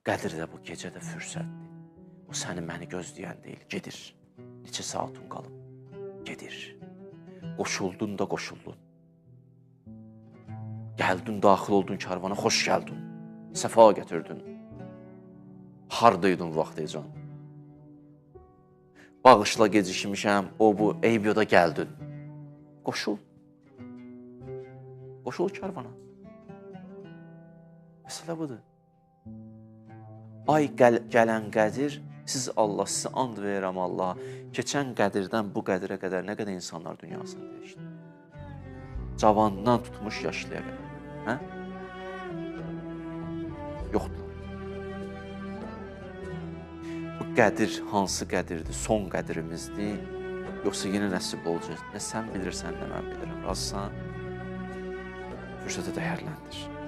Qədir də bu gecə də fürsətdir. O səni məni gözləyən deyil, gedir. Neçə saatın qalıb, gedir. Qoşuldun da qoşuldun. Gəldin, daxil oldun karvana, xoş gəldin. Səfa gətirdin. Hardaydın vaxtaycan? Bağışla gecikmişəm, o bu, eybiyoda gəldin. Qoşul. Qoşul karvana. Məsələ budur. Ay gələn qədir, siz Allah, sizə and verirəm Allah. Keçən qədirdən bu qədirə qədər nə qədər insanlar dünyasını dəyişdi. Cavandan tutmuş yaşlıya qədər. Hə? Yoxdur. Bu qədir hansı qədirdir? Son qədirimizdir? Yoxsa yenə nəsib olacaq? Nə sən bilirsən, nə mən bilirəm. Razısan? Fürsətə dəyərləndir.